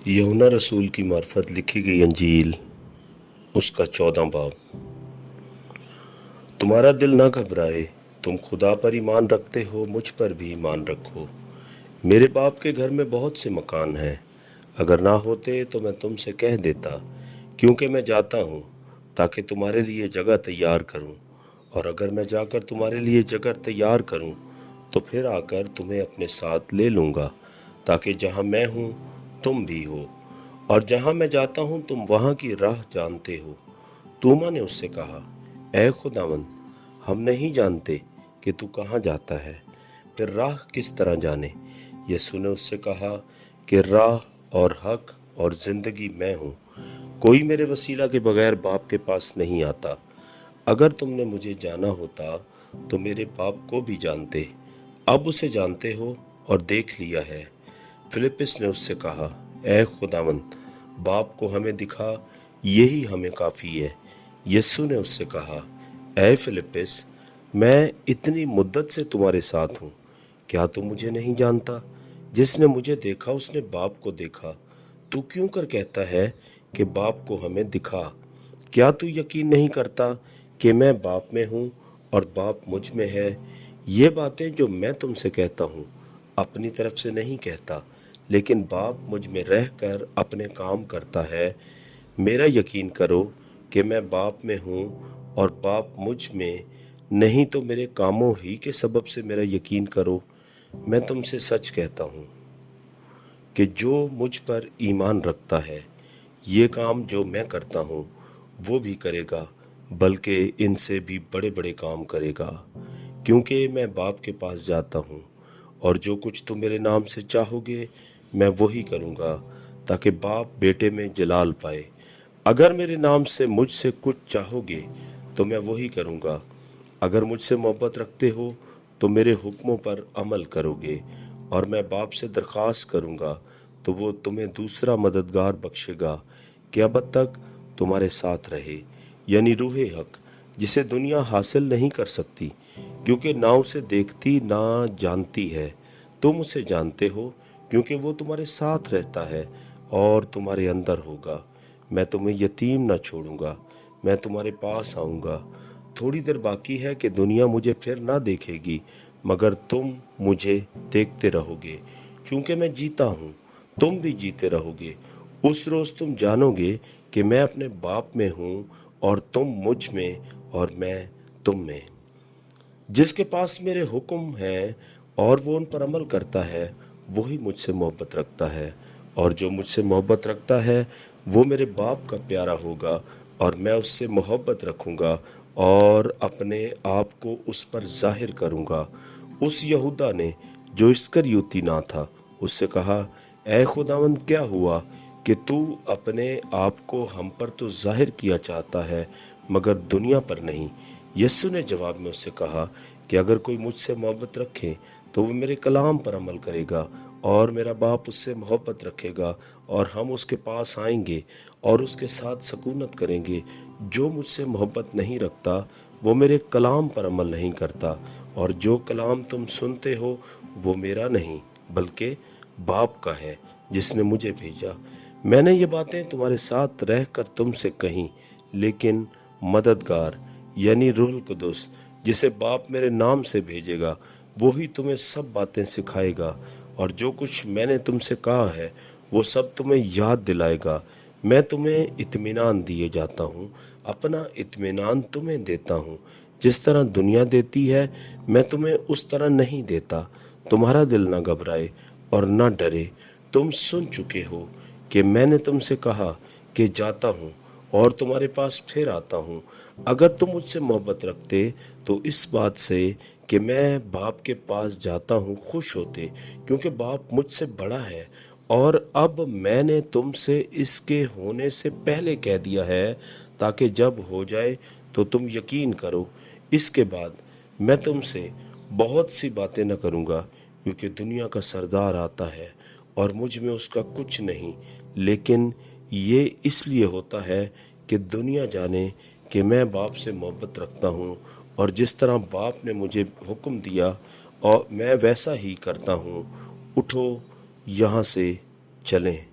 यूहन्ना रसूल की मार्फत लिखी गई अंजील उसका 14 बाब। तुम्हारा दिल ना घबराए, तुम खुदा पर ईमान रखते हो, मुझ पर भी ईमान रखो। मेरे बाप के घर में बहुत से मकान हैं, अगर ना होते तो मैं तुमसे कह देता, क्योंकि मैं जाता हूँ ताकि तुम्हारे लिए जगह तैयार करूँ। और अगर मैं जाकर तुम्हारे लिए जगह तैयार करूँ तो फिर आकर तुम्हें अपने साथ ले लूँगा, ताकि जहाँ मैं हूँ तुम भी हो, और जहाँ मैं जाता हूँ तुम वहाँ की राह जानते हो। तूमा ने उससे कहा, ऐ खुदावंद, हम नहीं जानते कि तू कहाँ जाता है, फिर राह किस तरह जाने। यीशु ने उससे कहा कि राह और हक और जिंदगी मैं हूँ, कोई मेरे वसीला के बगैर बाप के पास नहीं आता। अगर तुमने मुझे जाना होता तो मेरे बाप को भी जानते, अब उसे जानते हो और देख लिया है। फिलिप्पुस ने उससे कहा, ऐ खुदावंद, बाप को हमें दिखा, यही हमें काफ़ी है। यीशु ने उससे कहा, ऐ फिलिप्पुस, मैं इतनी मुद्दत से तुम्हारे साथ हूँ, क्या तू मुझे नहीं जानता? जिसने मुझे देखा उसने बाप को देखा। तू क्यों कर कहता है कि बाप को हमें दिखा? क्या तू यकीन नहीं करता कि मैं बाप में हूँ और बाप मुझ में है? ये बातें जो मैं तुमसे कहता हूँ अपनी तरफ से नहीं कहता, लेकिन बाप मुझ में रहकर अपने काम करता है। मेरा यकीन करो कि मैं बाप में हूँ और बाप मुझ में, नहीं तो मेरे कामों ही के सबब से मेरा यकीन करो। मैं तुमसे सच कहता हूँ कि जो मुझ पर ईमान रखता है, ये काम जो मैं करता हूँ वो भी करेगा, बल्कि इनसे भी बड़े बड़े काम करेगा, क्योंकि मैं बाप के पास जाता हूँ। और जो कुछ तुम मेरे नाम से चाहोगे मैं वही करूँगा, ताकि बाप बेटे में जलाल पाए। अगर मेरे नाम से मुझसे कुछ चाहोगे तो मैं वही करूँगा। अगर मुझसे मोहब्बत रखते हो तो मेरे हुक्मों पर अमल करोगे। और मैं बाप से दरख्वास्त करूँगा तो वो तुम्हें दूसरा मददगार बख्शेगा कि अब तक तुम्हारे साथ रहे, यानी रूहे हक, जिसे दुनिया हासिल नहीं कर सकती, क्योंकि ना उसे देखती ना जानती है। तुम उसे जानते हो, क्योंकि वो तुम्हारे साथ रहता है और तुम्हारे अंदर होगा। मैं तुम्हें यतीम ना छोड़ूंगा, मैं तुम्हारे पास आऊँगा। थोड़ी देर बाकी है कि दुनिया मुझे फिर ना देखेगी, मगर तुम मुझे देखते रहोगे, क्योंकि मैं जीता हूँ, तुम भी जीते रहोगे। उस रोज़ तुम जानोगे कि मैं अपने बाप में हूँ और तुम मुझ में और मैं तुम में। जिसके पास मेरे हुक्म हैं और वो उन पर अमल करता है, वही मुझसे मोहब्बत रखता है, और जो मुझसे मोहब्बत रखता है वो मेरे बाप का प्यारा होगा, और मैं उससे मोहब्बत रखूँगा और अपने आप को उस पर जाहिर करूँगा। उस यहूदा ने, जो इस्करियोती ना था, उससे कहा, ऐ खुदावंद, क्या हुआ कि तू अपने आप को हम पर तो जाहिर किया चाहता है, मगर दुनिया पर नहीं? यीशु ने जवाब में उससे कहा कि अगर कोई मुझसे मोहब्बत रखे तो वो मेरे कलाम पर अमल करेगा, और मेरा बाप उससे मोहब्बत रखेगा और हम उसके पास आएंगे और उसके साथ सकूनत करेंगे। जो मुझसे मोहब्बत नहीं रखता वो मेरे कलाम पर अमल नहीं करता, और जो कलाम तुम सुनते हो वो मेरा नहीं बल्कि बाप का है जिसने मुझे भेजा। मैंने ये बातें तुम्हारे साथ रहकर तुमसे कहीं, लेकिन मददगार यानी रूहुल कुदुस, जिसे बाप मेरे नाम से भेजेगा, वो ही तुम्हें सब बातें सिखाएगा, और जो कुछ मैंने तुमसे कहा है वो सब तुम्हें याद दिलाएगा। मैं तुम्हें इत्मीनान दिए जाता हूँ, अपना इत्मीनान तुम्हें देता हूँ। जिस तरह दुनिया देती है मैं तुम्हें उस तरह नहीं देता। तुम्हारा दिल ना घबराए और ना डरे। तुम सुन चुके हो कि मैंने तुमसे कहा कि जाता हूँ और तुम्हारे पास फिर आता हूँ। अगर तुम मुझसे मोहब्बत रखते तो इस बात से कि मैं बाप के पास जाता हूँ खुश होते, क्योंकि बाप मुझसे बड़ा है। और अब मैंने तुमसे इसके होने से पहले कह दिया है, ताकि जब हो जाए तो तुम यकीन करो। इसके बाद मैं तुमसे बहुत सी बातें न करूँगा, क्योंकि दुनिया का सरदार आता है और मुझ में उसका कुछ नहीं, लेकिन ये इसलिए होता है कि दुनिया जाने कि मैं बाप से मोहब्बत रखता हूँ, और जिस तरह बाप ने मुझे हुक्म दिया और मैं वैसा ही करता हूँ। उठो, यहाँ से चलें।